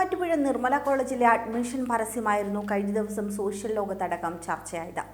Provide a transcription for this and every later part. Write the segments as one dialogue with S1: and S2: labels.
S1: മൂവാറ്റുപുഴ നിർമ്മല കോളേജിലെ അഡ്മിഷൻ പരസ്യമായിരുന്നു കഴിഞ്ഞ ദിവസം സോഷ്യൽ ലോകത്തടക്കം ചർച്ചയായത്.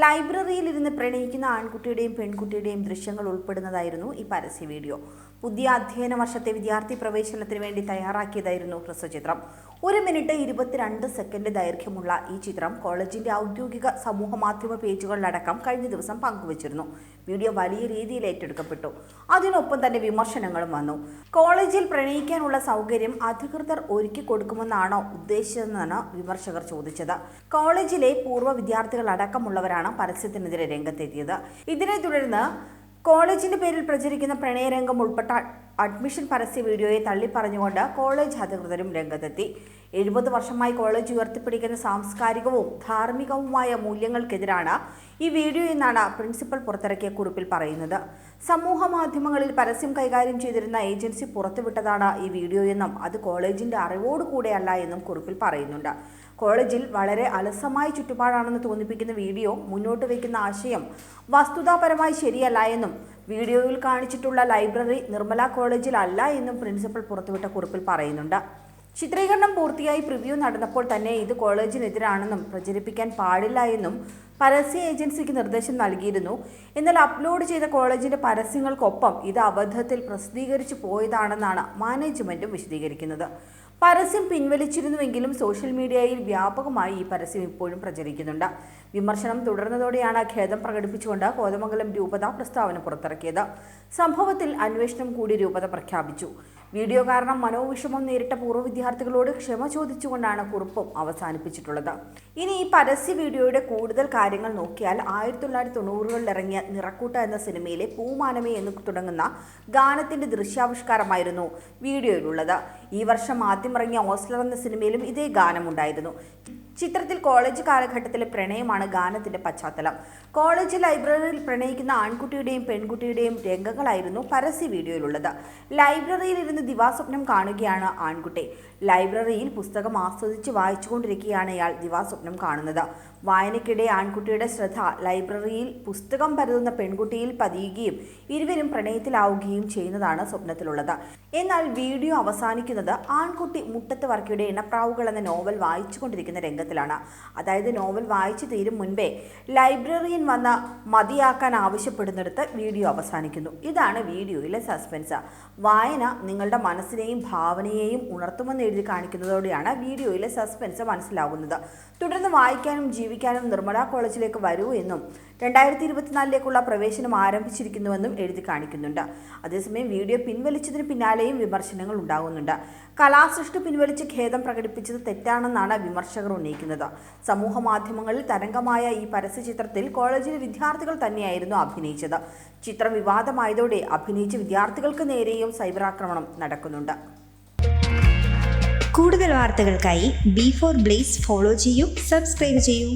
S1: ലൈബ്രറിയിലിരുന്ന് പ്രണയിക്കുന്ന ആൺകുട്ടിയുടെയും പെൺകുട്ടിയുടെയും ദൃശ്യങ്ങൾ ഉൾപ്പെടുന്നതായിരുന്നു ഈ പരസ്യ വീഡിയോ. പുതിയ അധ്യയന വർഷത്തെ വിദ്യാർത്ഥി പ്രവേശനത്തിന് വേണ്ടി തയ്യാറാക്കിയതായിരുന്നു ഹ്രസ്വചിത്രം. 1 മിനിറ്റ് 22 സെക്കൻഡ് ദൈർഘ്യമുള്ള ഈ ചിത്രം കോളേജിന്റെ ഔദ്യോഗിക സമൂഹമാധ്യമ പേജുകളിലടക്കം കഴിഞ്ഞ ദിവസം പങ്കുവച്ചിരുന്നു. വീഡിയോ വലിയ രീതിയിൽ ഏറ്റെടുക്കപ്പെട്ടു. അതിനൊപ്പം തന്നെ വിമർശനങ്ങളും വന്നു. കോളേജിൽ പ്രണയിക്കാനുള്ള സൗകര്യം അധികൃതർ ഒരുക്കി കൊടുക്കുമെന്നാണോ ഉദ്ദേശിച്ചതെന്നാണ് വിമർശകർ ചോദിച്ചത്. കോളേജിലെ പൂർവ്വ വിദ്യാർത്ഥികൾ അടക്കമുള്ളവരാണ് പരസ്യത്തിനെതിരെ രംഗത്തെത്തിയത്. ഇതിനെ തുടർന്ന് കോളേജിന്റെ പേരിൽ പ്രചരിക്കുന്ന പ്രണയരംഗം ഉൾപ്പെട്ട അഡ്മിഷൻ പരസ്യ വീഡിയോയെ തള്ളിപ്പറഞ്ഞുകൊണ്ട് കോളേജ് അധികൃതരും രംഗത്തെത്തി. 70 വർഷമായി കോളേജ് ഉയർത്തിപ്പിടിക്കുന്ന സാംസ്കാരികവും ധാർമ്മികവുമായ മൂല്യങ്ങൾക്കെതിരാണ് ഈ വീഡിയോ എന്നാണ് പ്രിൻസിപ്പൽ പുറത്തിറക്കിയ കുറിപ്പിൽ പറയുന്നത്. സമൂഹ മാധ്യമങ്ങളിൽ പരസ്യം കൈകാര്യം ചെയ്തിരുന്ന ഏജൻസി പുറത്തുവിട്ടതാണ് ഈ വീഡിയോ എന്നും അത് കോളേജിന്റെ അറിവോടുകൂടെയല്ല എന്നും കുറിപ്പിൽ പറയുന്നുണ്ട്. കോളേജിൽ വളരെ അലസമായ ചുറ്റുപാടാണെന്ന് തോന്നിപ്പിക്കുന്ന വീഡിയോ മുന്നോട്ട് വയ്ക്കുന്ന ആശയം വസ്തുതാപരമായി ശരിയല്ല എന്നും വീഡിയോയിൽ കാണിച്ചിട്ടുള്ള ലൈബ്രറി നിർമ്മല കോളേജിൽ അല്ല എന്നും പ്രിൻസിപ്പൽ പുറത്തുവിട്ട കുറിപ്പിൽ പറയുന്നുണ്ട്. ചിത്രീകരണം പൂർത്തിയായി പ്രിവ്യൂ നടന്നപ്പോൾ തന്നെ ഇത് കോളേജിനെതിരാണെന്നും പ്രചരിപ്പിക്കാൻ പാടില്ല എന്നും പരസ്യ ഏജൻസിക്ക് നിർദ്ദേശം നൽകിയിരുന്നു. എന്നാൽ അപ്ലോഡ് ചെയ്ത കോളേജിന്റെ പരസ്യങ്ങൾക്കൊപ്പം ഇത് അബദ്ധത്തിൽ പ്രസിദ്ധീകരിച്ചു പോയതാണെന്നാണ് മാനേജ്മെന്റും വിശദീകരിക്കുന്നത്. പരസ്യം പിൻവലിച്ചിരുന്നുവെങ്കിലും സോഷ്യൽ മീഡിയയിൽ വ്യാപകമായി ഈ പരസ്യം ഇപ്പോഴും പ്രചരിക്കുന്നുണ്ട്. വിമർശനം തുടർന്നതോടെയാണ് ഖേദം പ്രകടിപ്പിച്ചുകൊണ്ട് കോതമംഗലം രൂപത പ്രസ്താവന പുറത്തിറക്കിയത്. സംഭവത്തിൽ അന്വേഷണം കൂടി രൂപത പ്രഖ്യാപിച്ചു. വീഡിയോ കാരണം മനോവിഷമം നേരിട്ട പൂർവ്വ വിദ്യാർത്ഥികളോട് ക്ഷമ ചോദിച്ചുകൊണ്ടാണ് കുറിപ്പും അവസാനിപ്പിച്ചിട്ടുള്ളത്. ഇനി ഈ പരസ്യ വീഡിയോയുടെ കൂടുതൽ കാര്യങ്ങൾ നോക്കിയാൽ 1990കളിൽ ഇറങ്ങിയ നിറക്കൂട്ട എന്ന സിനിമയിലെ പൂമാനമേ എന്ന് തുടങ്ങുന്ന ഗാനത്തിന്റെ ദൃശ്യാവിഷ്കാരമായിരുന്നു വീഡിയോയിലുള്ളത്. ഈ വർഷം ആദ്യം ഇറങ്ങിയ ഓസ്ലർ എന്ന സിനിമയിലും ഇതേ ഗാനമുണ്ടായിരുന്നു. ചിത്രത്തിൽ കോളേജ് കാലഘട്ടത്തിലെ പ്രണയമാണ് ഗാനത്തിന്റെ പശ്ചാത്തലം. കോളേജ് ലൈബ്രറിയിൽ പ്രണയിക്കുന്ന ആൺകുട്ടിയുടെയും പെൺകുട്ടിയുടെയും രംഗങ്ങളായിരുന്നു പരസ്യ വീഡിയോയിലുള്ളത്. ലൈബ്രറിയിൽ ഇരുന്ന് ദിവാസ്വപ്നം കാണുകയാണ് ആൺകുട്ടി. ലൈബ്രറിയിൽ പുസ്തകം ആസ്വദിച്ച് വായിച്ചുകൊണ്ടിരിക്കുകയാണ് ഇയാൾ ദിവാസ്വപ്നം കാണുന്നത്. വായനയ്ക്കിടെ ആൺകുട്ടിയുടെ ശ്രദ്ധ ലൈബ്രറിയിൽ പുസ്തകം പരതുന്ന പെൺകുട്ടിയിൽ പതിയുകയും ഇരുവരും പ്രണയത്തിലാവുകയും ചെയ്യുന്നതാണ് സ്വപ്നത്തിലുള്ളത്. എന്നാൽ വീഡിയോ അവസാനിക്കുന്നത് ആൺകുട്ടി മുട്ടത്ത് വർക്കിയുടെ ഇണപ്രാവുകൾ എന്ന നോവൽ വായിച്ചുകൊണ്ടിരിക്കുന്ന രംഗത്തിലാണ്. അതായത് നോവൽ വായിച്ചു തീരും മുൻപേ ലൈബ്രറിയൻ വന്ന് മതിയാക്കാൻ ആവശ്യപ്പെടുന്നിടത്ത് വീഡിയോ അവസാനിക്കുന്നു. ഇതാണ് വീഡിയോയിലെ സസ്പെൻസ്. വായന നിങ്ങളുടെ മനസ്സിനെയും ഭാവനയെയും ഉണർത്തുമെന്ന് എഴുതി കാണിക്കുന്നതോടെയാണ് വീഡിയോയിലെ സസ്പെൻസ് മനസ്സിലാകുന്നത്. തുടർന്ന് വായിക്കാനും ജീവിക്കാനും നിർമ്മല കോളേജിലേക്ക് വരൂ എന്നും 2024ലേക്കുള്ള പ്രവേശനം ആരംഭിച്ചിരിക്കുന്നുവെന്നും എഴുതി കാണിക്കുന്നുണ്ട്. അതേസമയം വീഡിയോ പിൻവലിച്ചതിന് പിന്നാലെയും വിമർശനങ്ങൾ ഉണ്ടാകുന്നുണ്ട്. കലാസൃഷ്ടി പിൻവലിച്ച് ഖേദം പ്രകടിപ്പിച്ചത് തെറ്റാണെന്നാണ് വിമർശകർ ഉന്നയിക്കുന്നത്. സമൂഹ മാധ്യമങ്ങളിൽ തരംഗമായ ഈ പരസ്യചിത്രത്തിൽ കോളേജിലെ വിദ്യാർത്ഥികൾ തന്നെയായിരുന്നു അഭിനയിച്ചത്. ചിത്രം വിവാദമായതോടെ അഭിനയിച്ച വിദ്യാർത്ഥികൾക്ക് നേരെയും സൈബർ ആക്രമണം നടക്കുന്നുണ്ട്.
S2: കൂടുതൽ വാർത്തകൾക്കായി B4 Blaze ഫോളോ ചെയ്യൂ, സബ്സ്ക്രൈബ് ചെയ്യൂ.